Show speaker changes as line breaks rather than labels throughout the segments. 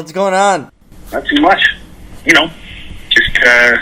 What's going on?
Not too much. Just trying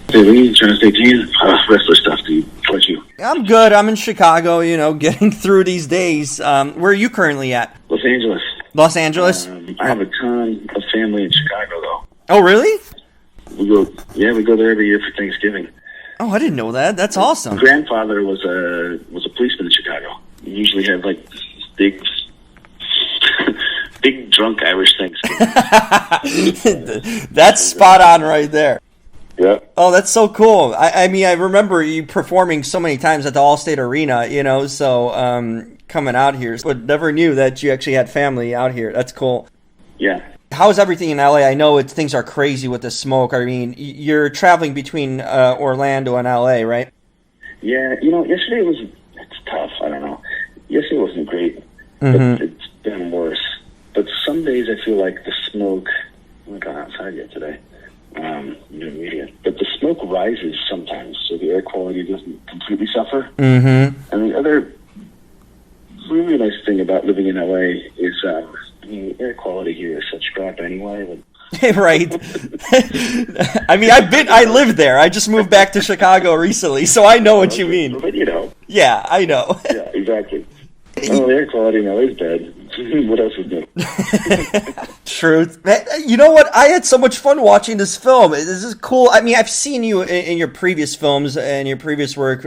to stay clean. Wrestler stuff, dude. How about you?
I'm good. I'm in Chicago, getting through these days. Where are you currently at?
Los Angeles.
Los Angeles?
I have a ton of family in Chicago, though.
Oh, really?
We go there every year for Thanksgiving.
Oh, I didn't know that. That's awesome.
My grandfather was a policeman in Chicago. He usually had like big drunk Irish Thanksgiving.
That's spot on right there.
Yeah.
Oh, that's so cool. I mean, I remember you performing so many times at the Allstate Arena, so coming out here, but never knew that you actually had family out here. That's cool.
Yeah.
How's everything in LA? I know things are crazy with the smoke. I mean, you're traveling between Orlando and LA, right?
Yeah, yesterday it's tough. I don't know. Yesterday wasn't great.
Mm-hmm.
It's been worse. But some days I feel like the smoke, I haven't gone outside yet today, media, but the smoke rises sometimes, so the air quality doesn't completely suffer.
Mm-hmm.
And the other really nice thing about living in LA is the air quality here is such crap anyway.
Right. I mean, I lived there. I just moved back to Chicago recently, so I know what you mean.
But
Yeah, I know.
Yeah, exactly. Oh, the air quality in LA is bad. What else is new?
Truth. You know what? I had so much fun watching this film. This is cool. I mean, I've seen you in your previous films and your previous work,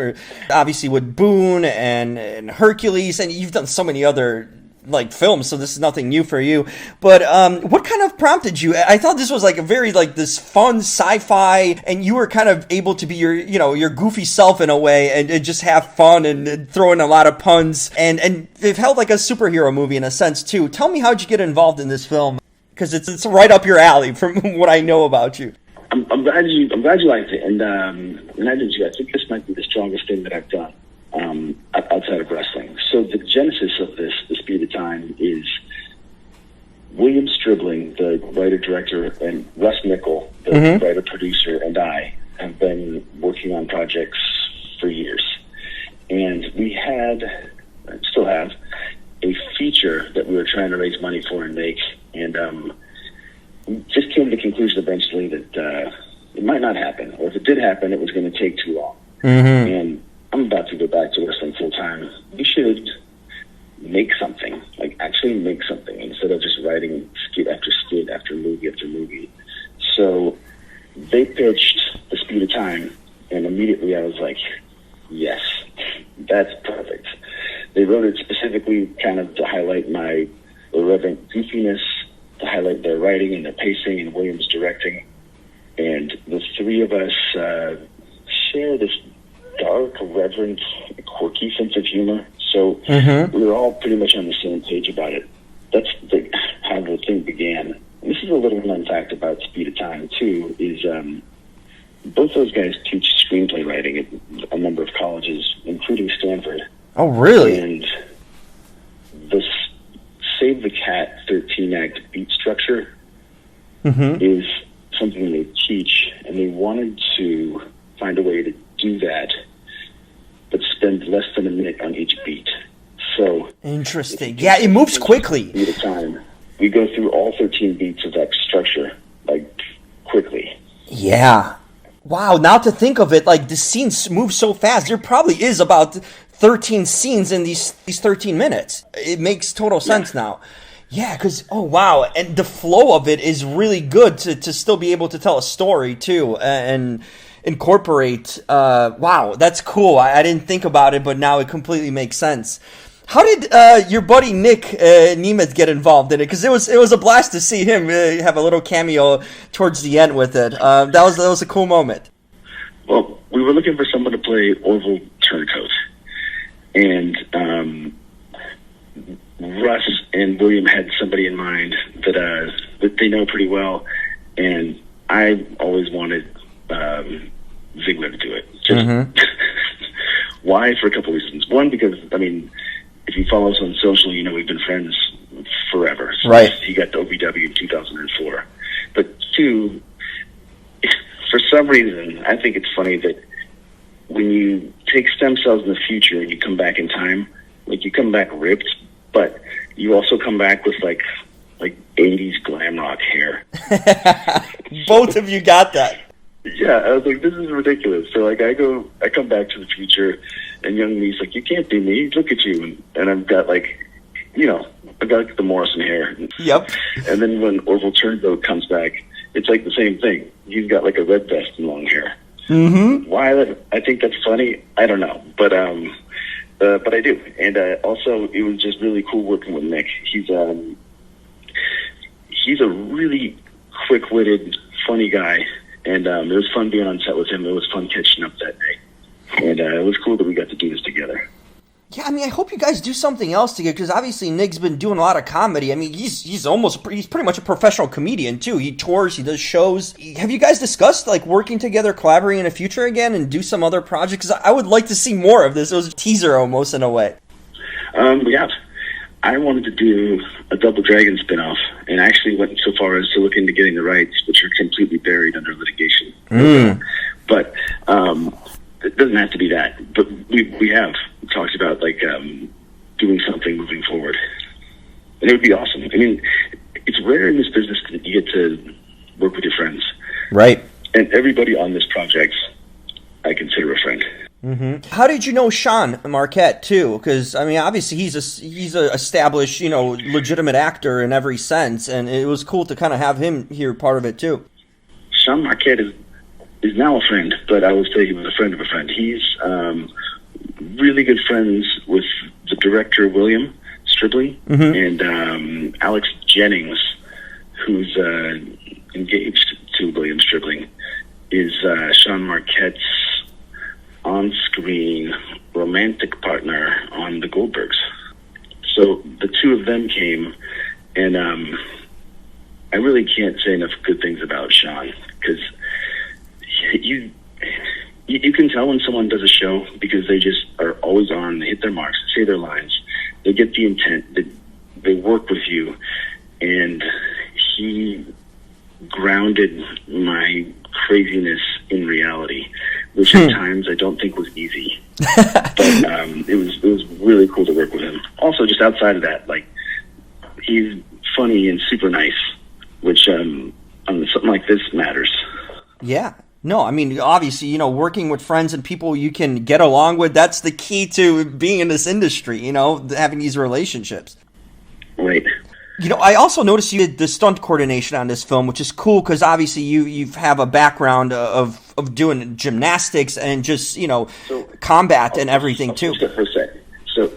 obviously with Boone and Hercules, and you've done so many other films, so this is nothing new for you. But what kind of prompted you? I thought this was a very this fun sci-fi, and you were kind of able to be your goofy self in a way, and just have fun and throw in a lot of puns, and it felt like a superhero movie in a sense too. Tell me, how'd you get involved in this film? Because it's right up your alley from what I know about you.
I'm glad you liked it, and I did too. I think this might be the strongest thing that I've done outside of wrestling. So the genesis of this, The Speed of Time, is William Stribling, the writer-director, and Russ Nichol, the writer-producer, and I have been working on projects for years. And we still have, a feature that we were trying to raise money for and make, and we just came to the conclusion eventually that it might not happen, or if it did happen, it was going to take too long.
Mm-hmm.
And I'm about to go back to wrestling full time. We should make something, actually make something, instead of just writing skit after movie after movie. So they pitched The Speed of Time, and immediately I was like, yes, that's perfect. They wrote it specifically kind of to highlight my irreverent goofiness, to highlight their writing and their pacing and Williams' directing. And the three of us share this dark, reverent, quirky sense of humor. So we were all pretty much on the same page about it. That's how the thing began. And this is a little known fact about Speed of Time, too, is both those guys teach screenplay writing at a number of colleges, including Stanford.
Oh, really?
And the Save the Cat 13-act beat structure is something they teach, and they wanted to find a way to do that, but spend less than a minute on each beat. So
interesting. Yeah, it moves quickly.
At a time, we go through all 13 beats of that structure, quickly.
Yeah. Wow, now to think of it, the scenes move so fast. There probably is about 13 scenes in these 13 minutes. It makes total sense now. Yeah, because, oh, wow. And the flow of it is really good to still be able to tell a story, too, and incorporate. Wow, that's cool. I didn't think about it, but now it completely makes sense. How did your buddy Nick Nemeth get involved in it? Because it was a blast to see him have a little cameo towards the end with it. That was a cool moment.
Well, we were looking for someone to play Orville Turncoat, and Russ and William had somebody in mind that they know pretty well, and I always wanted Ziggler to do it. Just why? For a couple reasons. One, because if you follow us on social, we've been friends forever. So
right.
He got the OVW in 2004. But two, for some reason, I think it's funny that when you take stem cells in the future and you come back in time, you come back ripped, but you also come back with like 80s glam rock hair.
Both of you got that.
Yeah, I was like, this is ridiculous. So like I come back to the future, and young me's like, you can't be me. Look at you, and I've got like, I've got like the Morrison hair.
Yep.
And then when Orville Turnbow comes back, it's like the same thing. He's got like a red vest and long hair.
Mm-hmm.
Why? I think that's funny. I don't know, but I do. And also, it was just really cool working with Nick. He's a really quick-witted, funny guy. And it was fun being on set with him. It was fun catching up that day. And it was cool that we got to do this together.
Yeah, I mean, I hope you guys do something else together, because obviously Nick's been doing a lot of comedy. I mean, he's pretty much a professional comedian, too. He tours, he does shows. Have you guys discussed, like, working together, collaborating in the future again, and do some other projects? Because I would like to see more of this. It was a teaser almost, in a way.
We have. I wanted to do a Double Dragon spinoff, and I actually went so far as to look into getting the rights, which are completely buried under litigation. But it doesn't have to be that. But we have talked about like doing something moving forward, and it would be awesome. I mean, it's rare in this business that you get to work with your friends,
right?
And everybody on this project, I consider a friend.
Mm-hmm. How did you know Sean Marquette too? Because I mean, obviously he's a established, legitimate actor in every sense, and it was cool to kind of have him here, part of it too.
Sean Marquette is now a friend, but I would say he was a friend of a friend. He's really good friends with the director William Stribling, mm-hmm. and Alex Jennings, who's engaged to William Stribling, is Sean Marquette's on-screen romantic partner on The Goldbergs. So the two of them came, and I really can't say enough good things about Sean, because you can tell when someone does a show because they just are always on, they hit their marks, say their lines, they get the intent, they work with you, and he grounded my craziness in reality, which at times I don't think was easy. But it was really cool to work with him. Also, just outside of that, like, he's funny and super nice, which on something like this matters.
Yeah. No, I mean, obviously, working with friends and people you can get along with, that's the key to being in this industry, having these relationships.
Right.
I also noticed you did the stunt coordination on this film, which is cool because obviously you have a background of doing gymnastics and just, combat and everything too.
Just for a sec. So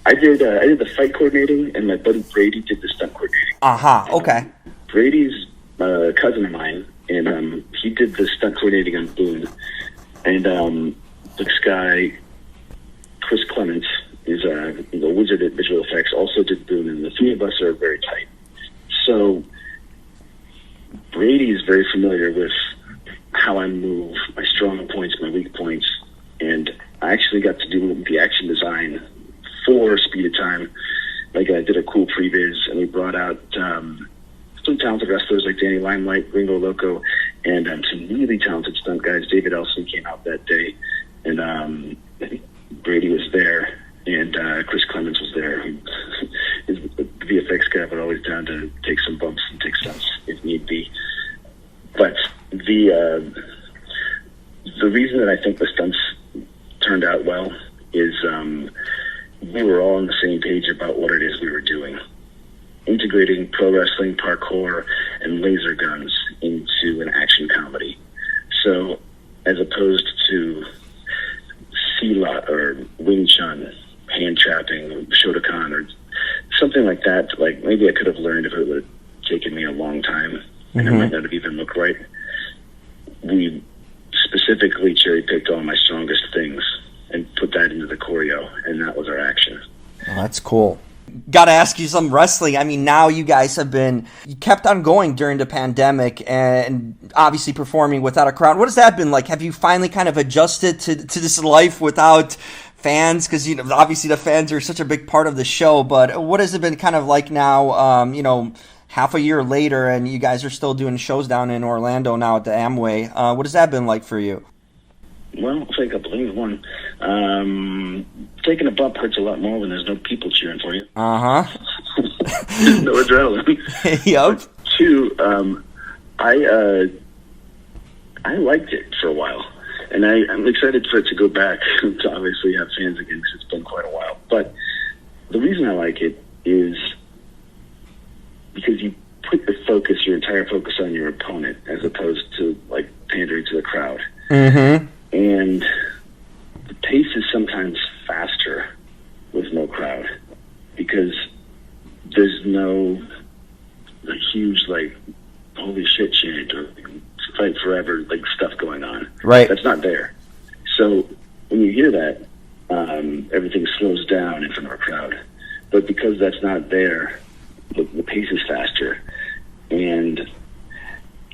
I did the fight coordinating, and my buddy Brady did the stunt coordinating.
Okay.
Brady's a cousin of mine, and he did the stunt coordinating on Boone. And this guy, Chris Clements, is a wizard at visual effects, also did Boone, and the three of us are very tight. So Brady is very familiar with how I move, my strong points, my weak points, and I actually got to do the action design for Speed of Time. Like, I did a cool previs, and we brought out some talented wrestlers like Danny Limelight, Ringo Loco, and some really talented stunt guys. David Elson came out that day, and I think Brady was there, and Chris Clements was there. He's the VFX guy, but always down to take some bumps and take stunts if need be. But the reason that I think the stunts turned out well is we were all on the same page about what it is we were doing. Integrating pro wrestling, parkour, and laser guns into an action comedy. So, as opposed to Silat or Wing Chun, hand trapping, Shotokan, or something like that, like maybe I could have learned if it would have taken me a long time, and it might not have even looked right. We specifically cherry-picked all my strongest things and put that into the choreo, and that was our action.
Oh, that's cool. Got to ask you some wrestling. I mean, now you guys you kept on going during the pandemic and obviously performing without a crowd. What has that been like? Have you finally kind of adjusted to this life without fans? Because, obviously the fans are such a big part of the show, but what has it been kind of like now, half a year later, and you guys are still doing shows down in Orlando now at the Amway. What has that been like for you?
Well, I'll say a couple things. One, taking a bump hurts a lot more when there's no people cheering for you. There's no adrenaline.
Yep.
Two, I liked it for a while, and I'm excited for it to go back to obviously have fans again because it's been quite a while. But the reason I like it is because you put your entire focus on your opponent as opposed to like pandering to the crowd.
Mm-hmm.
And the pace is sometimes faster with no crowd because there's no huge like holy shit chant or fight forever like stuff going on.
Right.
That's not there. So when you hear that, everything slows down in front of a crowd. But because that's not there, the pace is faster. And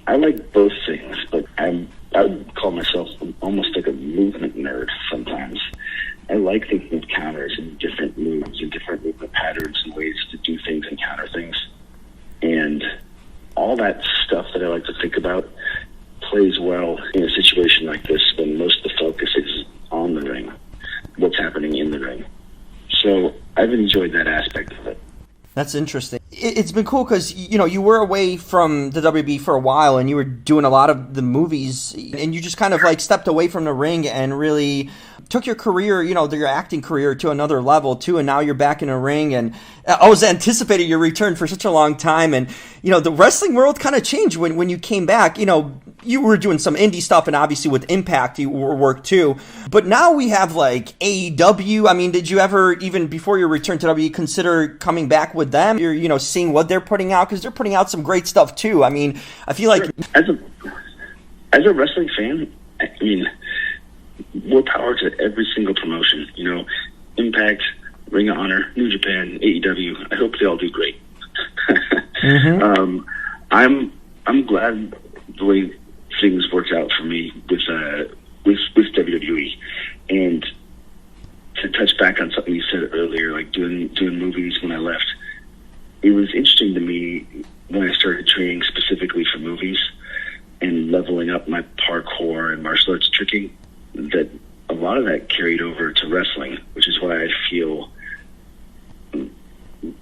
I like both things, but I would call myself almost like a movement nerd sometimes. I like thinking of counters and different moves and different movement patterns and ways to do things and counter things. And all that stuff that I like to think about plays well in a situation like this when most of the focus is on the ring, what's happening in the ring. So I've enjoyed that aspect of it.
That's interesting. It's been cool because, you were away from the WB for a while and you were doing a lot of the movies and you just kind of like stepped away from the ring and really took your career, your acting career to another level too. And now you're back in a ring, and I was anticipating your return for such a long time. And, the wrestling world kind of changed when you came back. You were doing some indie stuff and obviously with Impact you worked too. But now we have like AEW. I mean, did you ever, even before your return to WWE, consider coming back with them? You're, seeing what they're putting out because they're putting out some great stuff too. I mean, I feel like
as a wrestling fan, I mean, more power to every single promotion. Impact, Ring of Honor, New Japan, AEW. I hope they all do great.
Mm-hmm.
I'm glad the way things worked out for me with WWE. And to touch back on something you said earlier, like doing movies when I left, it was interesting to me when I started training specifically for movies and leveling up my parkour and martial arts tricking, that a lot of that carried over to wrestling, which is why I feel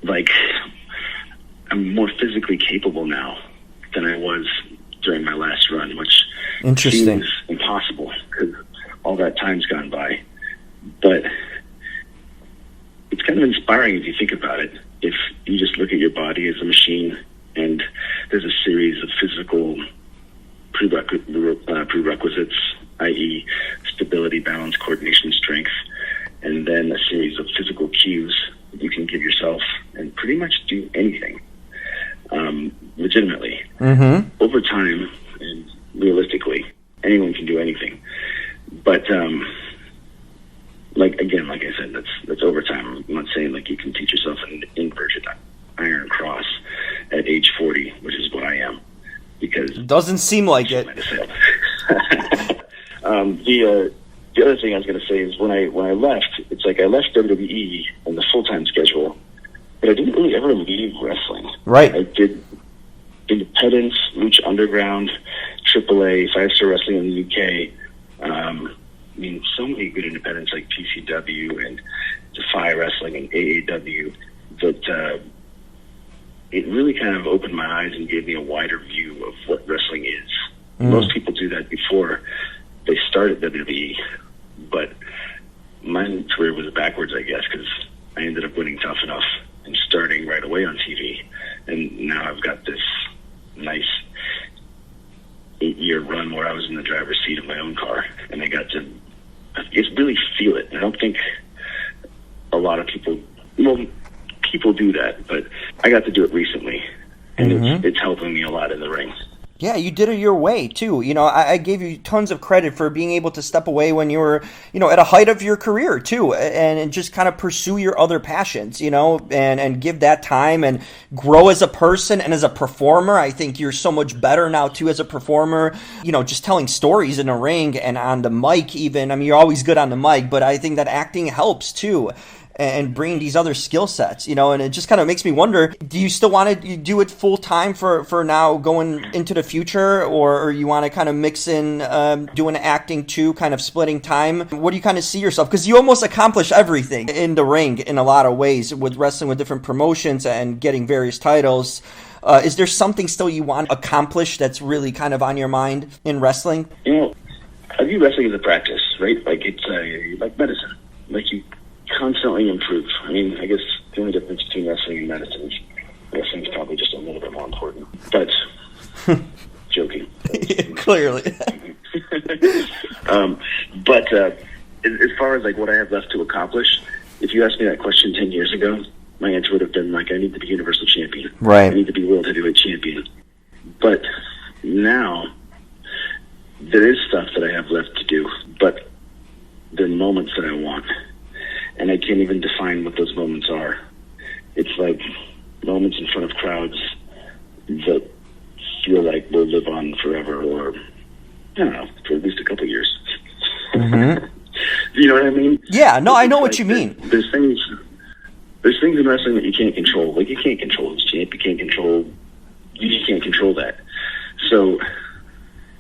like I'm more physically capable now than I was during my last run, which seems impossible because all that time's gone by. But it's kind of inspiring if you think about it. If you just look at your body as a machine and there's a series of physical prerequisites, i.e. stability, balance, coordination, strength, and then a series of physical cues that you can give yourself and pretty much do anything legitimately.
Mm-hmm.
Over time and realistically, anyone can do anything. But like I said, that's over time. I'm not saying like you can teach yourself an inverted iron cross at age 40, which is what I am. Because
doesn't seem like it.
The other thing I was going to say is when I left, it's like I left WWE in the full-time schedule, but I didn't really ever leave wrestling.
Right.
I did independence, Lucha Underground, AAA, 5-Star Wrestling in the UK. So many good independents like PCW and Defy Wrestling and AEW that it really kind of opened my eyes and gave me a wider view of what wrestling is. Most people do that before they start at WWE, but my career was backwards, I guess, because I ended up winning Tough Enough and starting right away on TV. And now I've got this nice 8-year run where I was in the driver's seat of my own car, and I got to just really feel it. I don't think a lot of people do that, but I got to do it recently, and it's helping me a lot in the ring.
Yeah, you did it your way, too. I gave you tons of credit for being able to step away when you were, at a height of your career, too, and just kind of pursue your other passions, and give that time and grow as a person and as a performer. I think you're so much better now, too, as a performer, just telling stories in a ring and on the mic even. I mean, you're always good on the mic, but I think that acting helps, too. and bringing these other skill sets, and it just kind of makes me wonder, do you still want to do it full time for now going into the future, or you want to kind of mix in doing acting too, kind of splitting time? What do you kind of see yourself? Because you almost accomplish everything in the ring in a lot of ways with wrestling with different promotions and getting various titles. Is there something still you want to accomplish that's really kind of on your mind in wrestling?
I view wrestling as a practice, right? Like it's like medicine. Like you constantly improve. I mean, I guess the only difference between wrestling and medicine is wrestling is probably just a little bit more important. But joking.
Clearly.
But as far as like what I have left to accomplish, if you asked me that question 10 years ago, my answer would have been like, I need to be Universal Champion.
Right.
I need to be World Heavyweight Champion. But now there is stuff that I have left to do, but there are moments that I want. And I can't even define what those moments are. It's like moments in front of crowds that feel like will live on forever, or, I don't know, for at least a couple of years.
Mm-hmm.
You know what I mean?
Yeah, no, I know what you mean.
There's things in wrestling that you can't control. Like, you can't control this champ. You just can't control that. So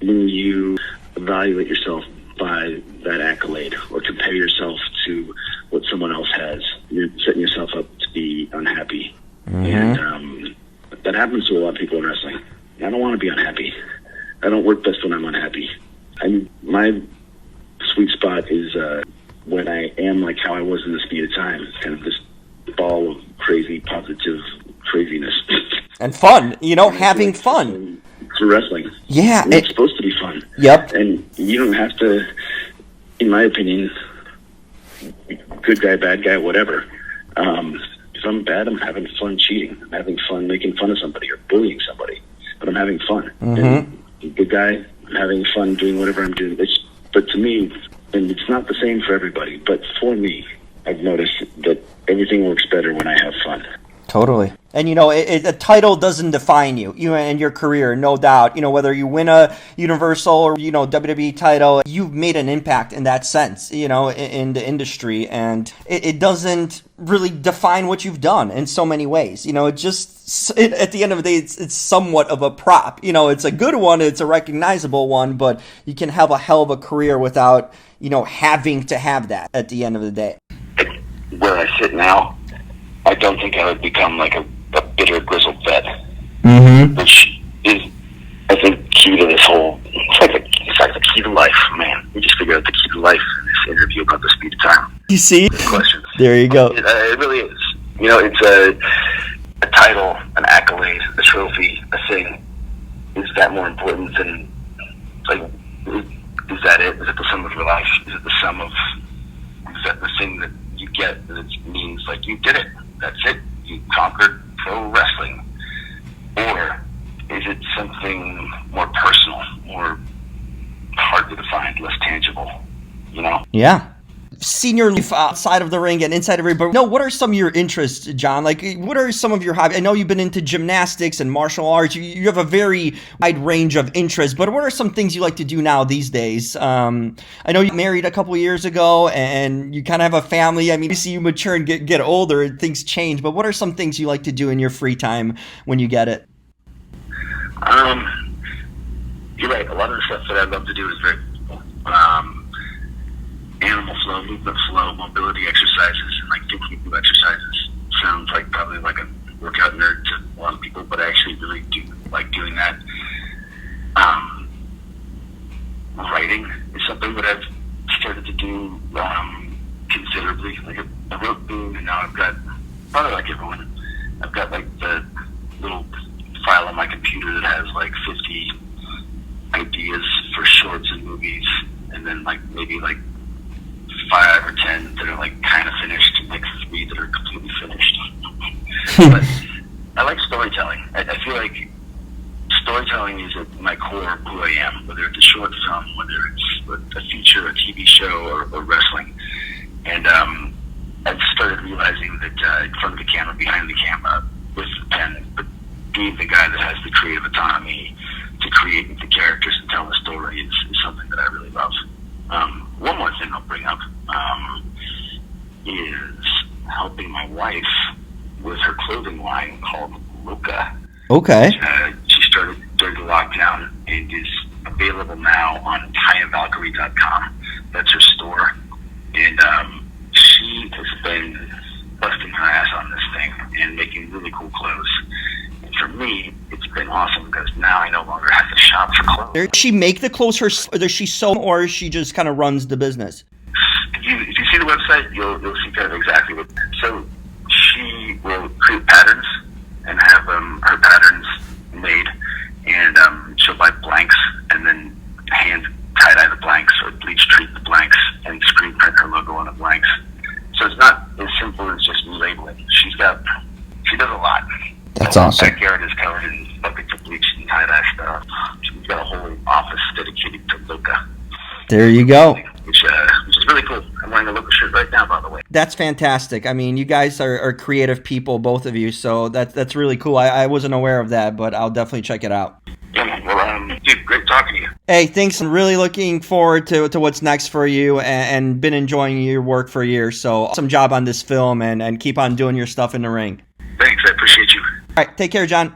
when you evaluate yourself by that accolade or compare yourself to what someone else has, you're setting yourself up to be unhappy. Mm-hmm. And that happens to a lot of people in wrestling. I don't want to be unhappy. I don't work best when I'm unhappy. My sweet spot is when I am like how I was in the Speed of Time, kind of this ball of crazy, positive craziness.
And fun, having fun.
For wrestling.
Yeah.
It's supposed to be fun.
Yep.
And you don't have to, in my opinion, good guy, bad guy, whatever. If I'm bad, I'm having fun cheating. I'm having fun making fun of somebody or bullying somebody. But I'm having fun. Mm-hmm. And good guy, I'm having fun doing whatever I'm doing. But to me, and it's not the same for everybody, but for me, I've noticed that everything works better when I have fun.
Totally. And, a title doesn't define you and your career, no doubt. Whether you win a Universal or, WWE title, you've made an impact in that sense, in the industry. And it doesn't really define what you've done in so many ways. At the end of the day, it's somewhat of a prop. It's a good one. It's a recognizable one. But you can have a hell of a career without, having to have that at the end of the day.
Where I sit now, I don't think I would become like a bitter, grizzled vet,
mm-hmm.
which is, I think, key to this whole. It's like the key to life, man. We just figured out the key to life in this interview about the Speed of Time.
You see?
Questions.
There you go.
It really is. It's a title, an accolade, a trophy, a thing. Is that more important than, like, is that it? Is it the sum of your life? Is it the sum of, is that the thing that you get that it means like you did it? That's it. You conquered pro wrestling. Or is it something more personal, more hard to define, less tangible?
Yeah. Senior life outside of the ring and inside of the ring. But what are some of your interests, John? Like, what are some of your hobbies? I know you've been into gymnastics and martial arts. You have a very wide range of interests. But what are some things you like to do now these days? I know you married a couple of years ago and you kind of have a family. I mean, you see you mature and get older and things change. But what are some things you like to do in your free time when you get it?
You're right. A lot of the stuff that I love to do is very animal flow, movement flow, mobility exercises, and like thinking through exercises. Sounds like probably like a workout nerd to a lot of people, but I actually really do like doing that. Writing is something that I've started to do considerably. Like I wrote Boom, and now I've got, probably like everyone, I've got like the little file on my computer that has like 50 ideas for shorts and movies, and then like maybe like 5 or 10 that are like kind of finished, and like 3 that are completely finished. But I like storytelling. I feel like storytelling is at my core of who I am, whether it's a short film, whether it's a feature, a TV show, or wrestling. And I've started realizing that in front of the camera, behind the camera, with the pen, but being the guy that has the creative autonomy to create the characters and tell the story is something that I really love. One more thing I'll bring up is helping my wife with her clothing line called Luca.
Okay.
She started during the lockdown and is available now on TayaValkyrie.com. That's her store. And she has been busting her ass on this thing and making really cool clothes. And for me, it's been awesome because now I no longer have to shop for clothes.
Does she make the clothes herself? Does she sew, or she just kind of runs the business?
If you see the website, you'll see kind of exactly what. So she will create patterns and have her patterns made, and she'll buy blanks and then hand tie-dye the blanks or bleach treat the blanks and screen print her logo on the blanks. So it's not as simple as just relabeling. She does a lot.
That's awesome.
Her backyard is covered in buckets of bleach and tie-dye stuff. She's got a whole office dedicated to Luca.
There you go.
Which is really cool. I'm wearing a Luca shirt right now, by the way.
That's fantastic. I mean, you guys are creative people, both of you, so that's really cool. I wasn't aware of that, but I'll definitely check it out.
Yeah, man. Well, dude, great talking to you.
Hey, thanks. I'm really looking forward to what's next for you, and been enjoying your work for years. So awesome job on this film, and keep on doing your stuff in the ring.
Thanks. I appreciate you.
All right, take care, John.